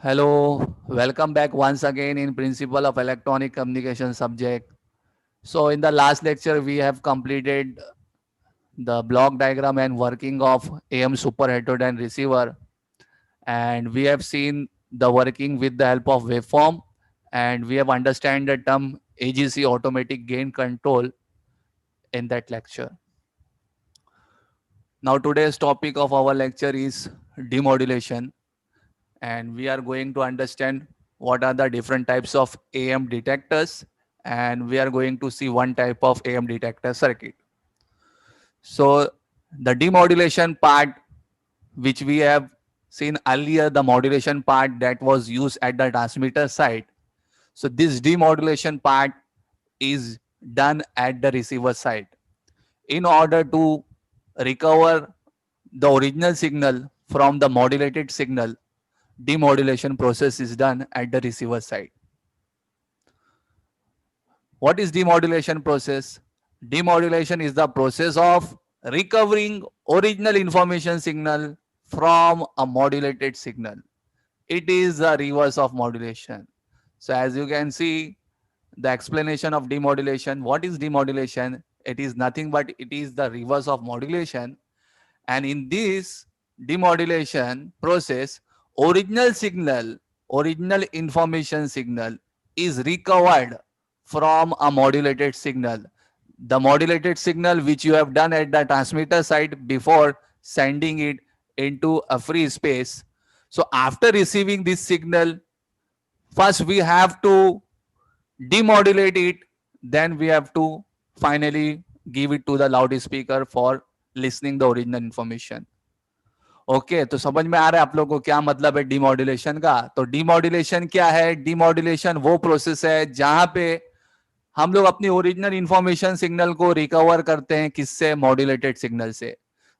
Hello, welcome back once again in Principle of Electronic Communication subject. So in the last lecture, we have completed the block diagram and working of AM super heterodyne receiver, and we have seen the working with the help of waveform, and we have understand the term AGC automatic gain control in that lecture. Now today's topic of our lecture is demodulation, and we are going to understand what are the different types of AM detectors, and we are going to see one type of AM detector circuit. So the demodulation part, which we have seen earlier, the modulation part that was used at the transmitter side. So this demodulation part is done at the receiver side in order to recover the original signal from the modulated signal. Demodulation process is done at the receiver side. What is demodulation process? Demodulation is the process of recovering original information signal from a modulated signal. It is the reverse of modulation. So as you can see, the explanation of demodulation. What is demodulation? It is nothing but it is the reverse of modulation. And in this demodulation process, original signal, original information signal is recovered from a modulated signal. The modulated signal which you have done at the transmitter side before sending it into a free space. So after receiving this signal, first we have to demodulate it, then we have to finally give it to the loudspeaker for listening the original information. Okay तो समझ में आ रहा है आप लोगों को क्या मतलब है डीमॉड्यूलेशन का? तो डीमॉड्यूलेशन क्या है? डीमॉड्यूलेशन वो प्रोसेस है जहां पे हम लोग अपनी ओरिजिनल इंफॉर्मेशन सिग्नल को रिकवर करते हैं किससे? मॉड्यूलेटेड सिग्नल से।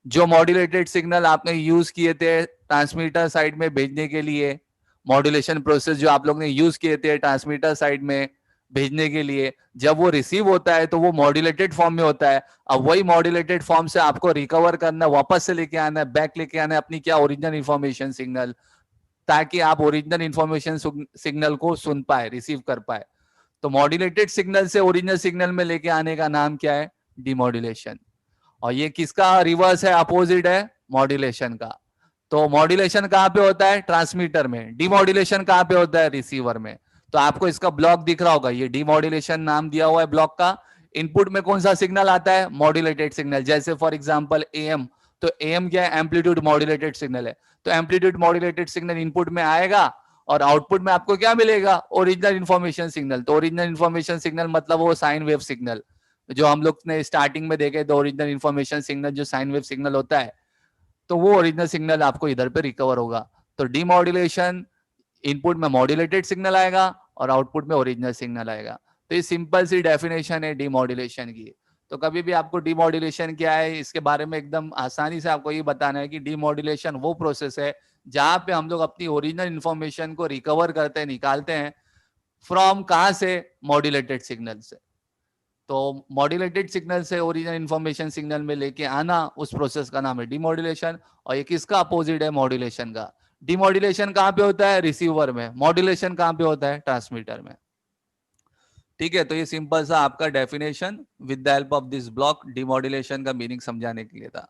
जो मॉड्यूलेटेड सिग्नल आपने यूज किए थे ट्रांसमीटर साइड में भेजने के लिए, मॉड्यूलेशन प्रोसेस जो आप लोग ने यूज किए थे ट्रांसमीटर साइड में भेजने के लिए, जब वो रिसीव होता है तो वो मॉड्यूलेटेड फॉर्म में होता है। अब वही मॉड्यूलेटेड फॉर्म से आपको रिकवर करना, वापस से लेके आना है, बैक लेके आना है अपनी क्या? ओरिजिनल इंफॉर्मेशन सिग्नल, ताकि आप ओरिजिनल इंफॉर्मेशन सिग्नल को सुन पाए, रिसीव कर पाए। तो मॉड्यूलेटेड सिग्नल से ओरिजिनल सिग्नल में लेके आने का नाम क्या है? डिमॉड्यूलेशन। और ये किसका रिवर्स है? अपोजिट है मॉड्यूलेशन का। तो मॉड्यूलेशन कहां पे होता है? ट्रांसमीटर में। डिमॉड्यूलेशन कहां पे होता है? रिसीवर में। तो आपको इसका ब्लॉक दिख रहा होगा, ये डिमॉड्यूलेशन नाम दिया हुआ है ब्लॉक का। इनपुट में कौन सा सिग्नल आता है? Modulated signal. जैसे फॉर एग्जांपल एएम, तो एएम क्या है? एम्पलीट्यूड मॉड्यूलेटेड सिग्नल है। तो एम्पलीट्यूड मॉड्यूलेटेड सिग्नल इनपुट में आएगा और आउटपुट में आपको क्या मिलेगा? Original information signal. तो ओरिजिनल इंफॉर्मेशन सिग्नल मतलब वो साइन वेव सिग्नल जो हम लोग ने स्टार्टिंग में देखे थे, ओरिजिनल इंफॉर्मेशन सिग्नल जो साइन वेव सिग्नल होता है, तो वो ओरिजिनल सिग्नल आपको इधर पे रिकवर होगा। तो डीमॉड्यूलेशन, इनपुट में मॉड्यूलेटेड सिग्नल आएगा और आउटपुट में ओरिजिनल सिग्नल आएगा। तो ये सिंपल सी डेफिनेशन है डीमॉड्यूलेशन की। तो कभी भी आपको डीमॉड्यूलेशन क्या है इसके बारे में एकदम आसानी से आपको ये बताना है कि डीमॉड्यूलेशन वो प्रोसेस है जहां पे हम लोग अपनी ओरिजिनल इंफॉर्मेशन को रिकवर करते हैं, निकालते हैं फ्रॉम कहां से? मॉड्यूलेटेड सिग्नल से। तो मॉड्यूलेटेड सिग्नल से ओरिजिनल इंफॉर्मेशन सिग्नल में लेके आना, उस प्रोसेस का नाम है डीमॉड्यूलेशन। और ये किसका अपोजिट है? मॉड्यूलेशन का। डीमॉड्यूलेशन कहां पे होता है? रिसीवर में। मॉड्यूलेशन कहां पे होता है? ट्रांसमीटर में। ठीक है, तो ये सिंपल सा आपका definition with the help of this block demodulation का मीनिंग समझाने के लिए था।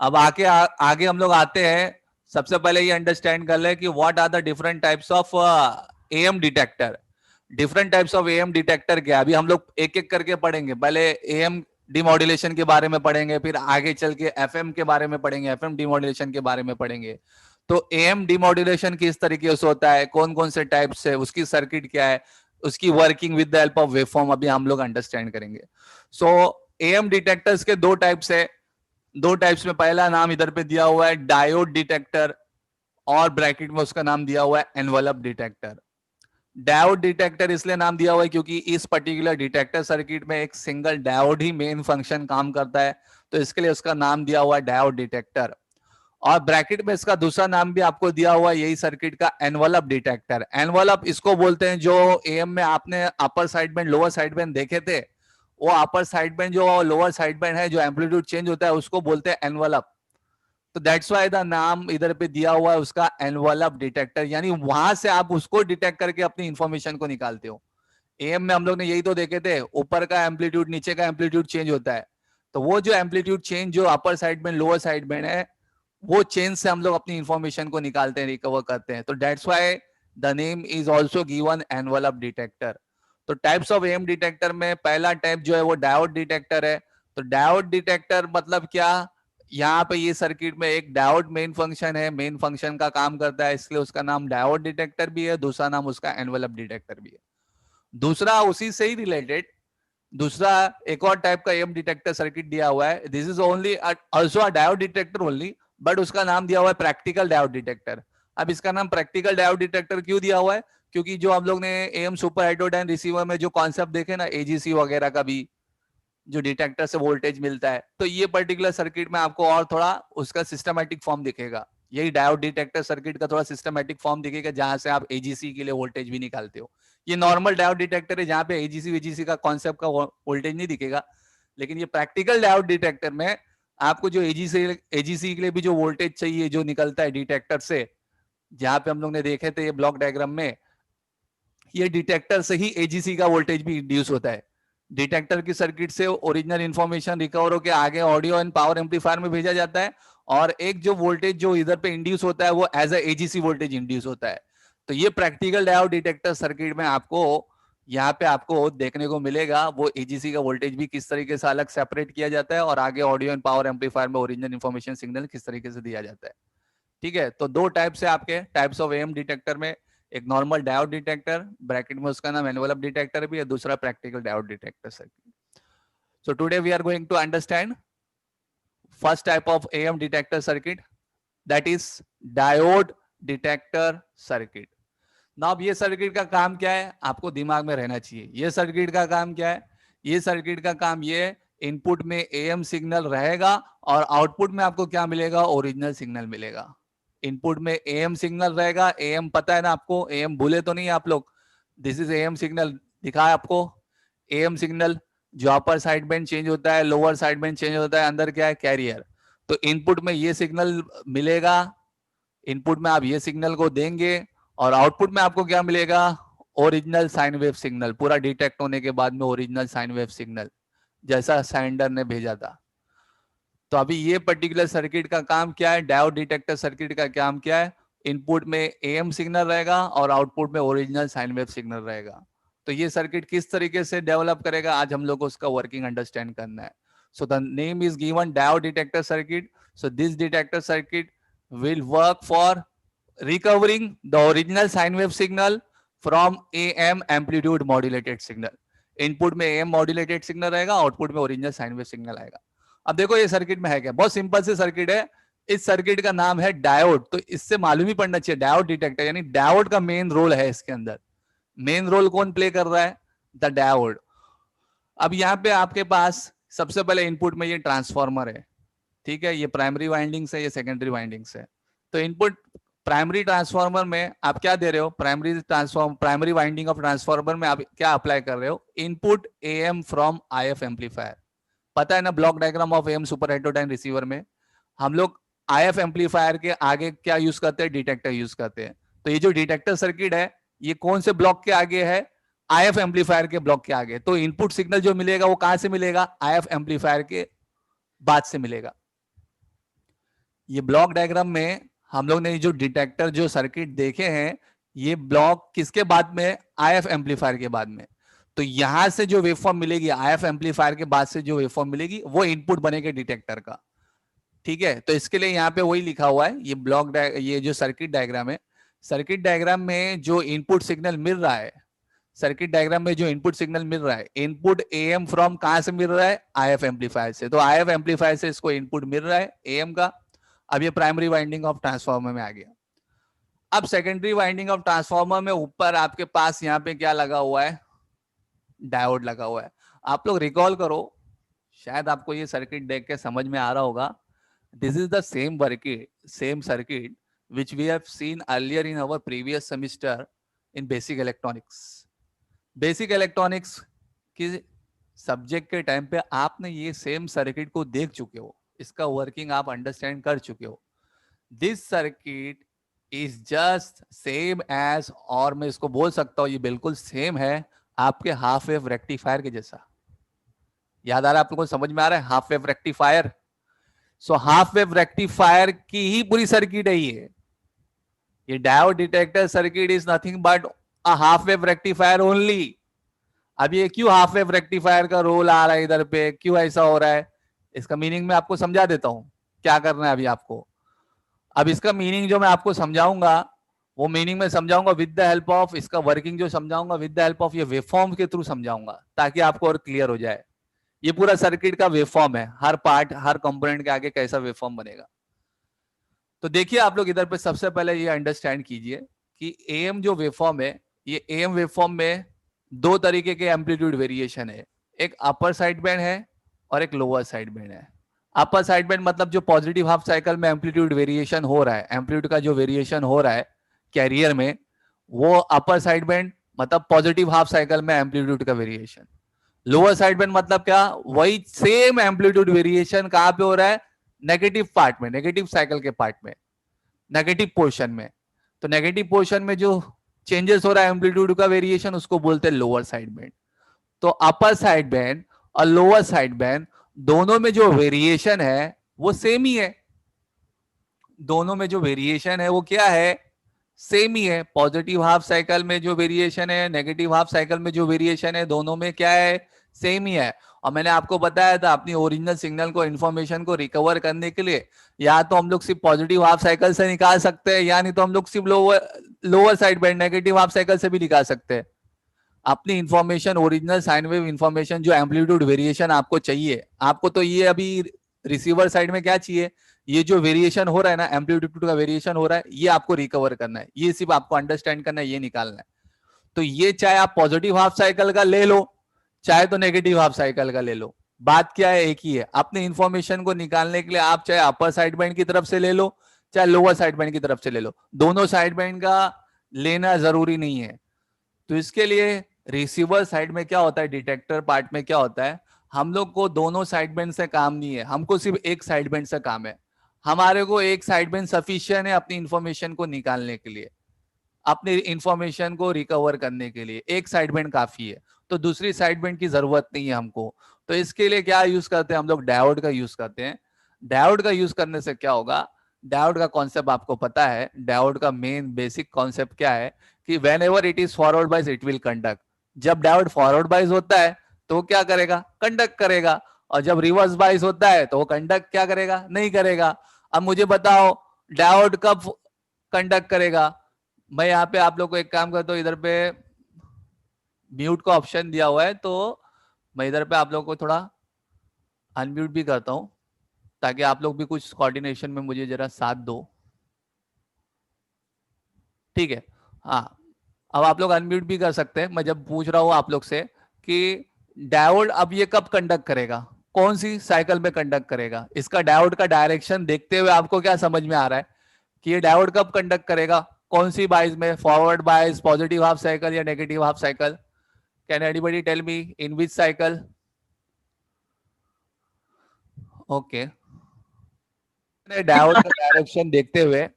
अब आगे हम लोग आते हैं। सबसे पहले ये अंडरस्टैंड कर ले कि what are the different types of AM detector. Different types of AM detector क्या? अभी हम लोग एक एक करके पढ़ेंगे। पहले एएम डिमॉड्यूलेशन के बारे में पढ़ेंगे, फिर आगे चल के एफएम के बारे में पढ़ेंगे, एफएम डिमॉड्यूलेशन के बारे में पढ़ेंगे। तो एएम डिमॉड्यूलेशन किस तरीके से होता है, कौन कौन से टाइप्स है, उसकी सर्किट क्या है, उसकी working with the help of waveform अभी हम लोग अंडरस्टैंड करेंगे। सो एएम डिटेक्टर्स के दो टाइप्स है। दो टाइप्स में पहला नाम इधर पे दिया हुआ है डायोड डिटेक्टर, और ब्रैकेट में उसका नाम दिया हुआ है एनवलप डिटेक्टर। डायोड डिटेक्टर इसलिए नाम दिया हुआ है क्योंकि इस पर्टिकुलर डिटेक्टर सर्किट में एक सिंगल डायोड ही मेन फंक्शन काम करता है, तो इसके लिए उसका नाम दिया हुआ है डायोड डिटेक्टर। और ब्रैकेट में इसका दूसरा नाम भी आपको दिया हुआ है यही सर्किट का, एनवलप डिटेक्टर। एनवलप इसको बोलते हैं जो एएम में आपने upper side band lower side band देखे थे, वो अपर साइड बैंड जो लोअर साइड बैंड है जो एम्पलीट्यूड चेंज होता है उसको बोलते हैं एनवलप। तो दैट्स वाई द नाम इधर पे दिया हुआ है उसका एनवलप डिटेक्टर, यानी वहां से आप उसको डिटेक्ट करके अपनी इंफॉर्मेशन को निकालते हो। एएम में हम लोग ने यही तो देखे थे, ऊपर का एम्पलीट्यूड नीचे का एम्पलीट्यूड चेंज होता है, तो वो जो एम्पलीट्यूड चेंज जो अपर साइड में लोअर साइड में है, वो चेंज से हम लोग अपनी इंफॉर्मेशन को निकालते हैं, रिकवर करते हैं। तो that's why the name is also given envelope detector. तो टाइप्स ऑफ एएम डिटेक्टर में पहला टाइप जो है वो डायोड डिटेक्टर है। तो डायोड डिटेक्टर मतलब क्या, यहाँ पे ये सर्किट में एक डायोड मेन फंक्शन है, मेन फंक्शन का काम करता है, इसलिए उसका नाम डायोड डिटेक्टर भी है, दूसरा नाम उसका एनवलप डिटेक्टर भी है। दूसरा उसी से ही रिलेटेड दूसरा एक और टाइप का एएम डिटेक्टर सर्किट दिया हुआ है, this is only also a diode detector only, but उसका नाम दिया हुआ है प्रैक्टिकल डायोड डिटेक्टर। अब इसका नाम प्रैक्टिकल डायोड डिटेक्टर क्यों दिया हुआ है, क्योंकि जो हम लोग ने एएम सुपर हेटेरोडाइन रिसीवर में जो कॉन्सेप्ट देखे ना, एजीसी वगैरह का भी जो डिटेक्टर से वोल्टेज मिलता है, तो ये पर्टिकुलर सर्किट में आपको और थोड़ा उसका सिस्टमैटिक फॉर्म दिखेगा। यही डायोड डिटेक्टर सर्किट का थोड़ा सिस्टमैटिक फॉर्म दिखेगा, जहां से आप एजीसी के लिए वोल्टेज भी निकालते हो। ये नॉर्मल डायोड डिटेक्टर है जहां पे एजीसी वीजीसी का कॉन्सेप्ट का वोल्टेज नहीं दिखेगा, लेकिन ये प्रैक्टिकल डायोड डिटेक्टर में आपको जो एजीसी के लिए भी जो वोल्टेज चाहिए जो निकलता है डिटेक्टर से, जहां पे हम लोग ने देखे थे ये ब्लॉक डायग्राम में, ये डिटेक्टर से ही एजीसी का वोल्टेज भी इंड्यूस होता है। डिटेक्टर की सर्किट से ओरिजिनल इंफॉर्मेशन रिकवर होकर आगे ऑडियो एंड पावर एम्पलीफायर में भेजा जाता है, और एक जो वोल्टेज जो इधर पे इंड्यूस होता है वो as a AGC voltage induce होता है। तो ये प्रैक्टिकल डायोड डिटेक्टर सर्किट में आपको यहाँ पे आपको देखने को मिलेगा वो एजीसी का वोल्टेज भी किस तरीके से अलग सेपरेट किया जाता है, और आगे ऑडियो एंड पावर एम्पलीफायर में ओरिजिनल इंफॉर्मेशन सिग्नल किस तरीके से दिया जाता है। ठीक है, तो दो टाइप से आपके टाइप्स ऑफ एएम डिटेक्टर में, एक नॉर्मल डायोड डिटेक्टर, ब्रैकेट में उसका नाम एनवलप डिटेक्टर भी है, दूसरा practical diode detector circuit. So today we are going to understand first type of AM detector circuit, that is diode detector circuit. ना अब ये सर्किट का काम क्या है आपको दिमाग में रहना चाहिए। ये सर्किट का काम क्या है, ये सर्किट का काम ये इनपुट में एएम सिग्नल रहेगा और आउटपुट में आपको क्या मिलेगा, ओरिजिनल सिग्नल मिलेगा। इनपुट में एएम सिग्नल रहेगा, एएम पता है ना आपको, एएम भूले तो नहीं आप लोग, दिस इज एएम सिग्नल दिखा है आपको। एएम सिग्नल जो अपर साइड बैंड चेंज होता है, लोअर साइड बैंड चेंज होता है, अंदर क्या है, कैरियर। तो इनपुट में ये सिग्नल मिलेगा, इनपुट में आप ये सिग्नल को देंगे और आउटपुट में आपको क्या मिलेगा, ओरिजिनल साइन वेव सिग्नल, पूरा डिटेक्ट होने के बाद में ओरिजिनल साइन वेव सिग्नल जैसा सेंडर ने भेजा था। तो अभी ये पर्टिकुलर सर्किट का काम क्या है, डायोड डिटेक्टर सर्किट का काम क्या है, इनपुट में एएम सिग्नल रहेगा और आउटपुट में ओरिजिनल साइन वेव सिग्नल रहेगा। तो ये सर्किट किस तरीके से डेवलप करेगा, आज हम लोग को उसका वर्किंग अंडरस्टैंड करना है। So the name is given diode detector circuit. So this detector circuit will work for recovering the original sine wave signal from AM amplitude modulated signal। Input में AM modulated signal रहेगा, output में original sine wave signal आएगा। अब देखो ये circuit में है क्या, बहुत सिंपल से सर्किट है। इस सर्किट का नाम है डायोड, तो इससे मालूम ही पड़ना चाहिए डायोड डिटेक्टर, यानी डायोड का मेन रोल है इसके अंदर। मेन रोल कौन प्ले कर रहा है, द डायोड। अब यहाँ पे आपके पास सबसे पहले इनपुट में ये ट्रांसफॉर्मर है, ठीक है, ये प्राइमरी वाइंडिंग्स है, ये सेकेंडरी वाइंडिंग्स है। तो इनपुट प्राइमरी ट्रांसफार्मर में आप क्या दे रहे हो, प्राइमरी वाइंडिंग ऑफ ट्रांसफार्मर में आप क्या अप्लाई कर रहे हो, input am from if amplifier. पता है ना block diagram of am super heterodyne receiver में हम लोग आईएफ एम्पलीफायर के आगे क्या यूज करते हैं, डिटेक्टर यूज करते हैं। तो ये जो डिटेक्टर सर्किट है ये कौन से ब्लॉक के आगे है, आईएफ एम्पलीफायर के ब्लॉक के आगे। तो इनपुट सिग्नल जो मिलेगा वो कहां से मिलेगा, आईएफ एम्पलीफायर के बाद से मिलेगा। ये ब्लॉक डायग्राम में हम लोग ने जो डिटेक्टर जो सर्किट देखे हैं, ये ब्लॉक किसके बाद में, आईएफ एम्पलीफायर के बाद में। तो यहां से जो वेवफॉर्म मिलेगी आईएफ एम्पलीफायर के बाद से जो वेवफॉर्म मिलेगी वो इनपुट बनेगा डिटेक्टर का। ठीक है, तो इसके लिए यहाँ पे वही लिखा हुआ है, ये ये जो सर्किट डायग्राम है, सर्किट डायग्राम में जो इनपुट सिग्नल मिल रहा है, सर्किट डायग्राम में जो इनपुट सिग्नल मिल रहा है, इनपुट एएम फ्रॉम कहां से मिल रहा है, आईएफ एम्पलीफायर से। तो आईएफ एम्पलीफायर से इसको इनपुट मिल रहा है एएम का। अब ये प्राइमरी वाइंडिंग ऑफ ट्रांसफार्मर में आ गया। अब सेकेंडरी वाइंडिंग ऑफ ट्रांसफार्मर में ऊपर आपके पास यहाँ पे क्या लगा हुआ है, डायोड लगा हुआ है। आप लोग रिकॉल करो, शायद आपको ये सर्किट देख के समझ में आ रहा होगा। This is the same circuit which we have seen earlier in our previous semester in basic electronics. Basic electronics की सब्जेक्ट के टाइम पे आपने ये सेम सर्किट को देख चुके हो, इसका वर्किंग आप अंडरस्टैंड कर चुके हो। This circuit is just same as, और मैं इसको बोल सकता हूं ये बिल्कुल सेम है आपके हाफ वेव रेक्टिफायर के जैसा। याद आ रहा है आप लोगों को, समझ में आ रहा है half wave rectifier? So half wave rectifier की ही पूरी सर्किट है ये diode detector circuit is nothing but a half wave rectifier only. अब ये क्यों हाफ वेव रेक्टिफायर का रोल आ रहा है इधर पे, क्यों ऐसा हो रहा है, इसका मीनिंग मैं आपको समझा देता हूं। क्या करना है अभी आपको, अब इसका मीनिंग जो मैं आपको समझाऊंगा वो मीनिंग में समझाऊंगा विद द हेल्प ऑफ, इसका वर्किंग जो समझाऊंगा विद द हेल्प ऑफ ये वेवफॉर्म के थ्रू समझाऊंगा, ताकि आपको और क्लियर हो जाए। ये पूरा सर्किट का वेवफॉर्म है, हर पार्ट हर कंपोनेंट के आगे कैसा वेवफॉर्म बनेगा। तो देखिए आप लोग इधर पे सबसे पहले ये अंडरस्टैंड कीजिए कि एएम जो वेवफॉर्म है, ये एएम वेवफॉर्म में दो तरीके के एम्पलीट्यूड वेरिएशन है, एक अपर साइड बैंड है और एक लोअर साइड बैंड है। अपर साइड बैंड मतलब जो पॉजिटिव हाफ साइकिल में एम्पलीट्यूड वेरिएशन हो रहा है, एम्पलीट्यूड का जो वेरिएशन हो रहा है कैरियर में, वो अपर साइड बैंड मतलब पॉजिटिव हाफ साइकिल में एम्पलीट्यूड का वेरिएशन। लोअर साइड बैंड मतलब क्या, वही सेम एम्पलीट्यूड वेरिएशन कहां पे हो रहा है, नेगेटिव पार्ट में, नेगेटिव साइकिल के पार्ट में, नेगेटिव पोर्शन में। तो नेगेटिव पोर्शन में जो चेंजेस हो रहा है एम्पलीट्यूड का वेरिएशन, उसको बोलते हैं लोअर साइड बैंड। तो अपर साइड बैंड और लोअर साइड बैंड दोनों में जो वेरिएशन है वो सेम ही है, दोनों में जो वेरिएशन है वो क्या है, सेम ही है। पॉजिटिव हाफ साइकिल में जो वेरिएशन है, नेगेटिव हाफ साइकिल में जो वेरिएशन है, दोनों में क्या है, सेम ही है। और मैंने आपको बताया था अपनी ओरिजिनल सिग्नल को, इन्फॉर्मेशन को रिकवर करने के लिए या तो हम लोग सिर्फ पॉजिटिव हाफ साइकिल से निकाल सकते हैं, या नहीं तो हम लोग सिर्फ lower side band negative half cycle से भी निकाल सकते हैं अपनी information, original sine wave information. जो एम्पलीट्यूड वेरिएशन आपको चाहिए, आपको तो ये अभी रिसीवर साइड में क्या चाहिए, ये जो वेरिएशन हो रहा है ना, एम्पलीट्यूड का वेरिएशन हो रहा है, ये आपको रिकवर करना है, ये सिर्फ आपको अंडरस्टैंड करना है, ये निकालना है। तो ये चाहे आप पॉजिटिव हाफ साइकिल का ले लो, चाहे तो नेगेटिव हाफ साइकिल का ले लो, बात क्या है, एक ही है। अपने इंफॉर्मेशन को निकालने के लिए आप चाहे अपर साइड बैंड की तरफ से ले लो, चाहे लोअर साइड बैंड की तरफ से ले लो, दोनों साइड बैंड का लेना जरूरी नहीं है। तो इसके लिए रिसीवर साइड में क्या होता है, डिटेक्टर पार्ट में क्या होता है, हम लोग को दोनों साइड बैंड से काम नहीं है, हमको सिर्फ एक साइड बैंड से काम है। हमारे को एक साइड बैंड सफिशिएंट है अपनी इंफॉर्मेशन को निकालने के लिए, अपनी इंफॉर्मेशन को रिकवर करने के लिए एक साइड बैंड काफी है। तो दूसरी साइड बैंड की जरूरत नहीं है हमको। तो इसके लिए क्या यूज करते हैं हम लोग, डायोड का यूज करते हैं। डायोड का यूज करने से क्या होगा, डायोड का कॉन्सेप्ट आपको पता है, डायोड का मेन बेसिक कॉन्सेप्ट क्या है कि whenever it is forward bias it will conduct. जब डायोड फॉरवर्ड बाइज होता है तो क्या करेगा, कंडक्ट करेगा। और जब रिवर्स बाइज होता है तो वो कंडक्ट क्या करेगा, नहीं करेगा। अब मुझे बताओ डायोड कब कंडक्ट करेगा। मैं यहाँ पे आप लोग को एक काम करता हूँ, इधर पे म्यूट का ऑप्शन दिया हुआ है, तो मैं इधर पे आप लोग को थोड़ा अनम्यूट भी करता हूँ, ताकि आप लोग भी कुछ कोऑर्डिनेशन में मुझे जरा साथ दो। ठीक है, हाँ। अब आप लोग अनम्यूट भी कर सकते हैं। मैं जब पूछ रहा हूँ आप लोग से कि डायोड अब ये कब कंडक्ट करेगा, कौन सी साइकिल में कंडक्ट करेगा, इसका डायोड का डायरेक्शन देखते हुए आपको क्या समझ में आ रहा है कि ये डायोड कब कंडक्ट करेगा, कौन सी बाइज में, forward bias, positive half cycle या negative half cycle. Can anybody tell me in which cycle? Okay, diode का डायरेक्शन देखते हुए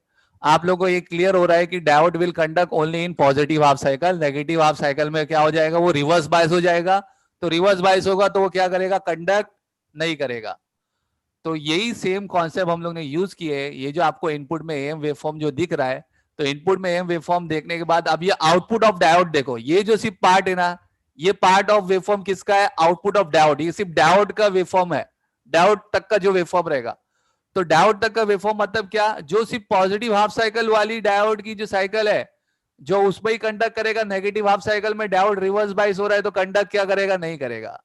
आप लोगों को ये क्लियर हो रहा है कि diode will conduct only in positive half cycle. Negative half cycle में क्या हो जाएगा, वो रिवर्स बायस हो जाएगा। तो रिवर्स बायस होगा तो वो क्या करेगा, कंडक्ट नहीं करेगा। तो यही सेम कॉन्सेप्ट हम लोग ने यूज किए है। ये जो आपको इनपुट में एम वेवफॉर्म जो दिख रहा है, तो इनपुट में एम वेवफॉर्म देखने के बाद अब ये आउटपुट ऑफ डायोड देखो, ये जो सिर्फ पार्ट है ना, ये पार्ट ऑफ वेवफॉर्म किसका है, आउटपुट ऑफ डायोड। ये सिर्फ डायोड का वेवफॉर्म है, डायोड तक का जो वेवफॉर्म रहेगा। तो डायोड तक का वेवफॉर्म मतलब क्या, जो सिर्फ पॉजिटिव हाफ साइकिल वाली डायोड की जो साइकिल है, जो उसमें ही कंडक्ट करेगा। नेगेटिव हाफ साइकिल में डायोड रिवर्स बाइस हो रहा है तो कंडक्ट क्या करेगा, नहीं करेगा।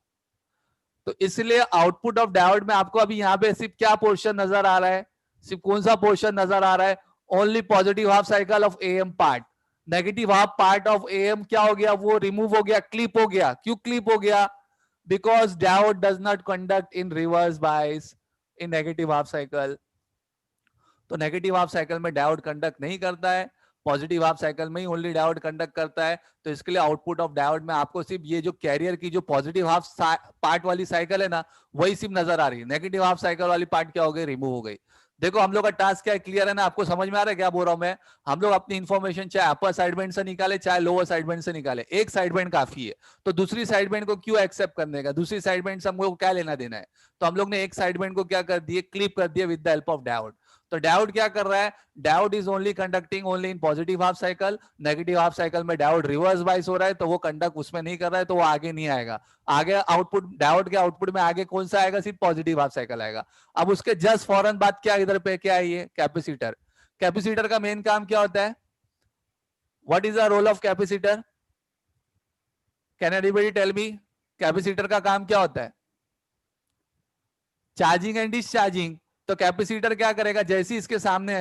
तो इसलिए आउटपुट ऑफ डायोड में आपको अभी यहाँ पे सिर्फ क्या पोर्शन नजर आ रहा है, सिर्फ कौन सा पोर्शन नजर आ रहा है, only positive half cycle of am part. Negative half part of am क्या हो गया, वो रिमूव हो गया, क्लिप हो गया। क्यों क्लिप हो गया, because diode does not conduct in reverse bias in negative half cycle. तो नेगेटिव हाफ साइकिल में डायोड कंडक्ट नहीं करता है, पॉजिटिव हाफ साइकिल में ही ओनली डायोड कंडक्ट करता है। तो इसके लिए आउटपुट ऑफ डायोड में आपको सिर्फ ये जो कैरियर की जो पॉजिटिव हाफ पार्ट वाली साइकिल है ना, वही सिर्फ नजर आ रही है। नेगेटिव हाफ साइकिल वाली पार्ट क्या हो गई, रिमूव हो गई। देखो हम लोग का टास्क क्या है, क्लियर है ना, आपको समझ में आ रहा है क्या बोल रहा हूं मैं? हम लोग अपनी इंफॉर्मेशन चाहे अपर साइडबैंड से निकाले चाहे लोअर साइडबैंड से निकाले, एक साइडबैंड काफी है। तो दूसरी साइडबैंड को क्यों एक्सेप्ट करने का, दूसरी साइडबैंड से हमको क्या लेना देना है? तो हम लोग ने एक साइडबैंड को क्या कर दिए, क्लिप कर दिया with the help of diode. तो डायोड क्या कर रहा है, diode is only conducting only in positive half cycle, negative half cycle में डायोड रिवर्स बाइस हो रहा है, तो वो कंडक्ट उसमें नहीं कर रहा है, तो वो आगे नहीं आएगा। आगे आउटपुट, डायोड के आउटपुट में आगे कौन सा आएगा, सिर्फ पॉजिटिव हाफ साइकिल आएगा। अब उसके जस्ट फौरन बाद क्या इधर पे क्या है, ये कैपेसिटर। कैपेसिटर का मेन काम क्या होता है, what is the role of capacitor? Can anybody tell me, capacitor का काम क्या होता है? Charging and discharging. तो कैपेसिटर क्या करेगा, जैसे इसके सामने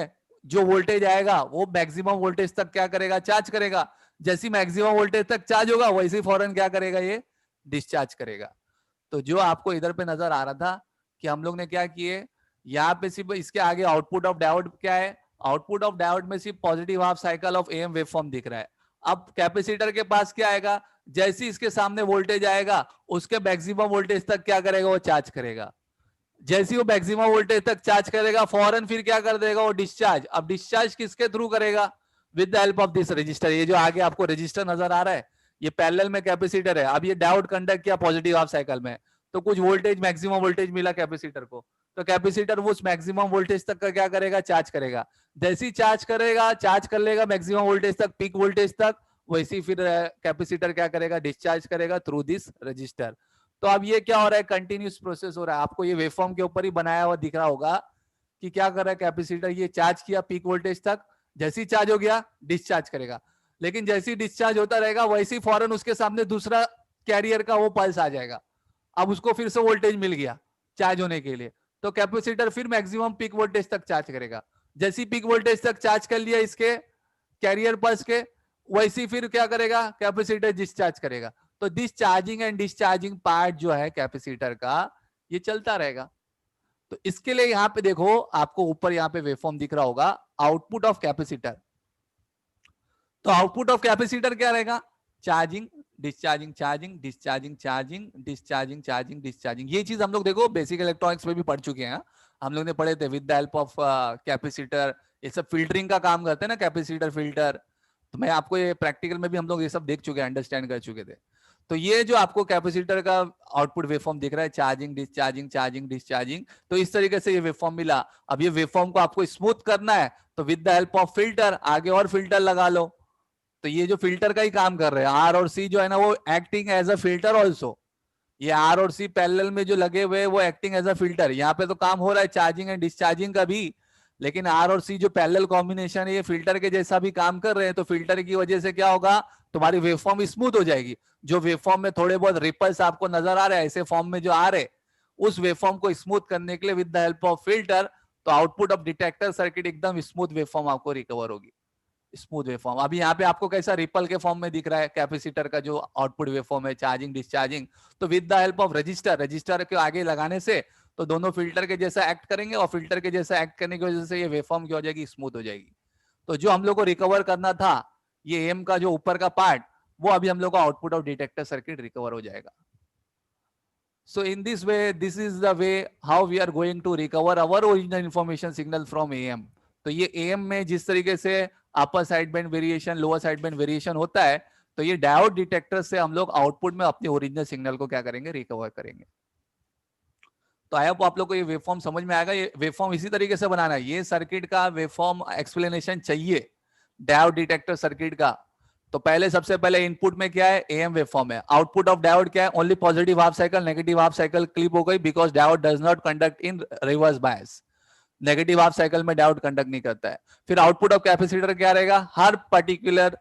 जो वोल्टेज आएगा वो मैक्सिमम वोल्टेज तक क्या करेगा, चार्ज करेगा। जैसी मैक्सिमम वोल्टेज तक चार्ज होगा वैसे ही फौरन क्या करेगा, ये डिस्चार्ज करेगा। तो जो आपको इधर पे नजर आ रहा था कि हम लोग ने क्या किए, यहाँ पे सिर्फ इसके आगे आउटपुट ऑफ डायोड क्या है, आउटपुट ऑफ डायोड में सिर्फ positive half cycle of AM waveform दिख रहा है। अब कैपेसिटर के पास क्या आएगा, जैसे इसके सामने वोल्टेज आएगा उसके मैक्सिमम वोल्टेज तक क्या करेगा, वो चार्ज करेगा। जैसे वो मैक्सिमम वोल्टेज तक चार्ज करेगा फौरन फिर क्या कर देगा, वो डिस्चार्ज। अब डिस्चार्ज किसके थ्रू करेगा, with the help of this register. ये जो आगे आपको रजिस्टर नजर आ रहा है, ये पैरेलल में कैपेसिटर है। अब ये डायोड कंडक्ट किया पॉजिटिव हाफ साइकिल में, तो कुछ वोल्टेज मैक्सिमम वोल्टेज मिला कैपेसिटर को, तो कैपेसिटर वो उस मैक्सिमम वोल्टेज तक का क्या करेगा, चार्ज करेगा। जैसे ही चार्ज करेगा, चार्ज कर लेगा मैक्सिमम वोल्टेज तक, पीक वोल्टेज तक, वैसे ही फिर कैपेसिटर क्या करेगा, डिस्चार्ज करेगा थ्रू दिस रजिस्टर। तो अब ये क्या हो रहा है, कंटिन्यूस प्रोसेस हो रहा है। आपको ये वेवफॉर्म के ऊपर ही बनाया हुआ दिख रहा होगा कि क्या कर रहा है कैपेसिटर, ये चार्ज किया पीक वोल्टेज तक, जैसे ही चार्ज हो गया डिस्चार्ज करेगा। लेकिन जैसे ही डिस्चार्ज होता रहेगा वैसे ही फौरन उसके सामने दूसरा कैरियर का वो पल्स आ जाएगा। अब उसको फिर से वोल्टेज मिल गया चार्ज होने के लिए, तो कैपेसिटर फिर मैक्सिमम पीक वोल्टेज तक चार्ज करेगा। जैसे ही पीक वोल्टेज तक चार्ज कर लिया इसके कैरियर पल्स के, वैसे ही फिर क्या करेगा, कैपेसिटर डिस्चार्ज करेगा। तो this charging and discharging part जो है कैपेसिटर का, ये चलता रहेगा। तो इसके लिए यहां पे देखो, आपको ऊपर यहां पे वेवफॉर्म दिख रहा होगा, आउटपुट ऑफ कैपेसिटर। तो आउटपुट ऑफ कैपेसिटर क्या रहेगा, charging discharging, charging discharging, charging discharging, charging discharging. ये चीज हम लोग देखो बेसिक इलेक्ट्रॉनिक्स में भी पढ़ चुके हैं। हम लोग ने पढ़े थे with the help of capacitor, ये सब फिल्टरिंग का काम करते हैं ना कैपेसिटर फिल्टर। तो मैं आपको ये प्रैक्टिकल में भी हम लोग ये सब देख चुके हैं, अंडरस्टैंड कर चुके थे। तो ये जो आपको कैपेसिटर का आउटपुट वेवफॉर्म दिख रहा है, चार्जिंग डिस्चार्जिंग, चार्जिंग डिस्चार्जिंग, तो इस तरीके से ये वेवफॉर्म मिला। अब ये वेवफॉर्म को आपको स्मूथ करना है, तो with the help of filter आगे और फिल्टर लगा लो। तो ये जो फिल्टर का ही काम कर रहे हैं, आर और सी जो है ना, वो acting as a filter also. ये आर और सी पैरेलल में जो लगे हुए हैं वो एक्टिंग एज अ फिल्टर। यहाँ पे तो काम हो रहा है चार्जिंग एंड डिस्चार्जिंग का भी, लेकिन आर और सी जो पैरेलल कॉम्बिनेशन है ये फिल्टर के जैसा भी काम कर रहे हैं। तो फिल्टर की वजह से क्या होगा, तुम्हारी वेवफॉर्म स्मूथ हो जाएगी। जो वेवफॉर्म में थोड़े बहुत रिपल्स आपको नजर आ रहे हैं ऐसे फॉर्म में जो आ रहे, उस वेवफॉर्म को स्मूथ करने के लिए with the help of filter, तो आउटपुट ऑफ डिटेक्टर सर्किट एकदम स्मूथ वेवफॉर्म आपको रिकवर होगी, स्मूथ वेवफॉर्म। अभी यहाँ पे आपको कैसा रिपल के फॉर्म में दिख रहा है कैपेसिटर का जो आउटपुट वेवफॉर्म है, चार्जिंग डिस्चार्जिंग। तो with the help of register, register के आगे लगाने से तो दोनों फिल्टर के जैसा एक्ट करेंगे, और फिल्टर के जैसा एक्ट करने की वजह से ये वेवफॉर्म क्या हो जाएगी, स्मूथ हो जाएगी। तो जो हम लोग को रिकवर करना था, ये एम का जो ऊपर का पार्ट, वो अभी हम लोग को output of detector circuit recover हो जाएगा। So in this way, this is the way how we are going to recover our original information signal from AM. तो ये AM में जिस तरीके से upper side band variation, lower side band variation होता है, तो ये डायोड डिटेक्टर से हम लोग आउटपुट में अपने ओरिजिनल सिग्नल को क्या करेंगे, रिकवर करेंगे। तो आई होप आप लोग को ये वेवफॉर्म समझ में आएगा। ये वेवफॉर्म इसी तरीके से बनाना है। ये सर्किट का वेवफॉर्म एक्सप्लेनेशन चाहिए डायोड डिटेक्टर सर्किट का, तो पहले सबसे पहले इनपुट में क्या है, एएम वेवफॉर्म है। आउटपुट ऑफ डायोड क्या है, only positive half cycle, negative half cycle clip हो गई, because diode does not conduct in reverse bias. Negative half cycle में डायोड कंडक्ट नहीं करता है। फिर आउटपुट ऑफ कैपेसिटर क्या रहेगा, हर पर्टिकुलर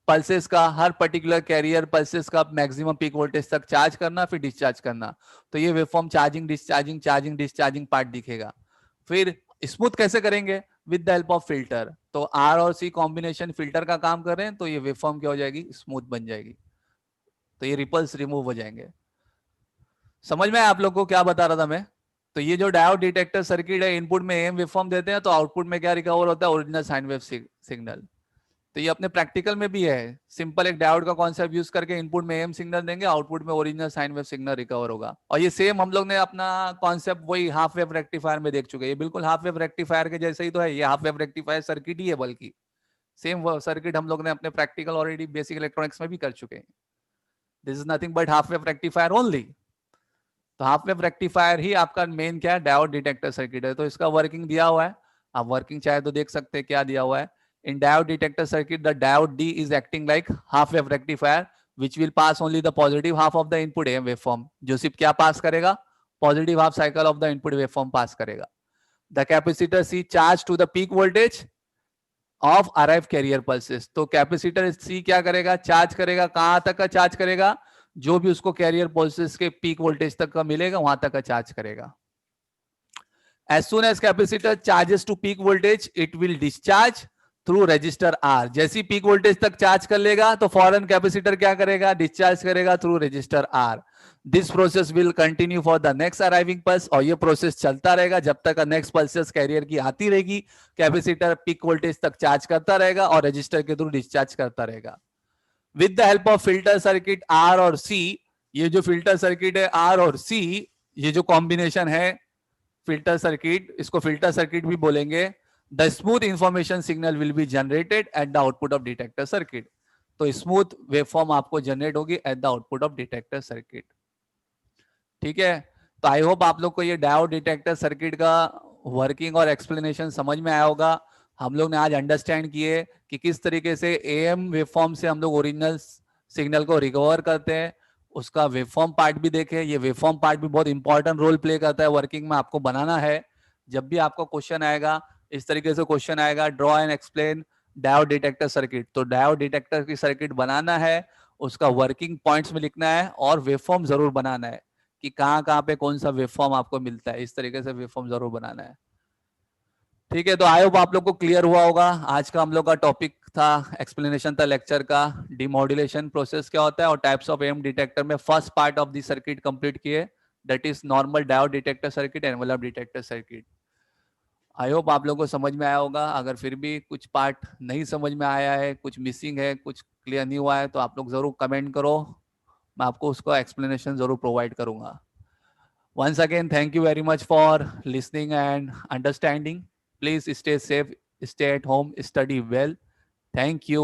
पल्सेस का, हर पर्टिकुलर कैरियर पल्सेस का मैक्सिमम पीक वोल्टेज तक चार्ज करना, फिर डिस्चार्ज करना। तो ये waveform charging discharging, charging discharging part दिखेगा। फिर स्मूथ कैसे करेंगे, with the help of filter. तो आर और सी कॉम्बिनेशन फिल्टर का काम कर रहे हैं, तो ये वेवफॉर्म क्या हो जाएगी, स्मूथ बन जाएगी। तो ये रिपल्स रिमूव हो जाएंगे। समझ में आप लोग को क्या बता रहा था मैं? तो ये जो डायोड डिटेक्टर सर्किट है, इनपुट में एम वेवफॉर्म देते हैं, तो आउटपुट में क्या रिकवर होता है, ओरिजिनल साइन वेव सिग्नल। तो ये अपने प्रैक्टिकल में भी है। सिंपल एक डायोड का कॉन्सेप्ट यूज करके इनपुट में एम सिग्नल देंगे, आउटपुट में original sine wave signal recover होगा। और ये सेम हम लोग ने अपना कॉन्सेप्ट वही हाफ वेव रेक्टिफायर में देख चुके हैं। ये बिल्कुल हाफ वेव रेक्टिफायर के जैसे ही तो है, ये हाफ वेव रेक्टिफायर सर्किट ही है, बल्कि सेम सर्किट हम लोग ने अपने प्रैक्टिकल ऑलरेडी बेसिक इलेक्ट्रॉनिक्स में भी कर चुके हैं। This is nothing but half wave rectifier only. तो हाफ वेव रेक्टिफायर ही आपका मेन क्या है, डायोड डिटेक्टर सर्किट है। तो इसका वर्किंग दिया हुआ है, आप वर्किंग चाहे तो देख सकते हैं क्या दिया हुआ है। In diode detector circuit, the diode D is acting like half wave rectifier, which will pass only the positive half of the input AM waveform. जो सिर्फ क्या पास करेगा, positive half cycle of the input waveform पास करेगा. The capacitor C charge to the peak voltage of arrived carrier pulses. तो capacitor C क्या करेगा, charge करेगा, कहां तक का चार्ज करेगा, जो भी उसको कैरियर पल्सेस के पीक वोल्टेज तक का मिलेगा वहां तक का चार्ज करेगा. As soon as capacitor charges to peak voltage, it will discharge through resistor R. जैसी पीक वोल्टेज तक चार्ज कर लेगा तो फॉरन कैपेसिटर क्या करेगा, डिस्चार्ज करेगा through resistor R. This process will continue for the next arriving pulse. और ये प्रोसेस चलता रहेगा जब तक नेक्स्ट पल्सेस कैरियर की आती रहेगी. कैपेसिटर पीक वोल्टेज तक चार्ज करता रहेगा और रजिस्टर के थ्रू डिस्चार्ज करता रहेगा. With the help of filter circuit R और सी, ये जो फिल्टर सर्किट है आर और सी, ये जो कॉम्बिनेशन है फिल्टर सर्किट, इसको फिल्टर सर्किट भी बोलेंगे. The smooth information signal will be generated at the output of detector circuit. तो स्मूथ वेवफॉर्म आपको जनरेट होगी at the output of detector circuit. ठीक है, तो आई होप आप लोग को ये डायोड डिटेक्टर सर्किट का वर्किंग और एक्सप्लेनेशन समझ में आया होगा. हम लोग ने आज अंडरस्टैंड किए कि किस तरीके से एएम वेवफॉर्म से हम लोग ओरिजिनल सिग्नल को रिकवर करते हैं. उसका वेवफॉर्म पार्ट भी देखे. ये वेवफॉर्म पार्ट भी बहुत इंपॉर्टेंट रोल प्ले करता है वर्किंग में. आपको बनाना है, जब भी आपको क्वेश्चन आएगा इस तरीके से क्वेश्चन आएगा, draw and explain diode detector circuit. तो डायोड डिटेक्टर की सर्किट बनाना है, उसका वर्किंग पॉइंट्स में लिखना है और वेवफॉर्म जरूर बनाना है कि कहाँ कहाँ पे कौन सा वेवफॉर्म आपको मिलता है. इस तरीके से वेवफॉर्म जरूर बनाना है. ठीक है, तो आई होप आप लोग को क्लियर हुआ होगा. आज का हम लोग का टॉपिक था, एक्सप्लेनेशन था लेक्चर का, डिमॉड्यूलेशन प्रोसेस क्या होता है और टाइप्स ऑफ एम डिटेक्टर में first part of the circuit complete किए, that is normal diode detector circuit, envelope detector circuit. I hope आप लोगों को समझ में आया होगा. अगर फिर भी कुछ पार्ट नहीं समझ में आया है, कुछ मिसिंग है, कुछ क्लियर नहीं हुआ है, तो आप लोग जरूर कमेंट करो, मैं आपको उसका एक्सप्लेनेशन जरूर प्रोवाइड करूंगा. Once again thank you very much for listening and understanding. Please stay safe, stay at home, study well. Thank you.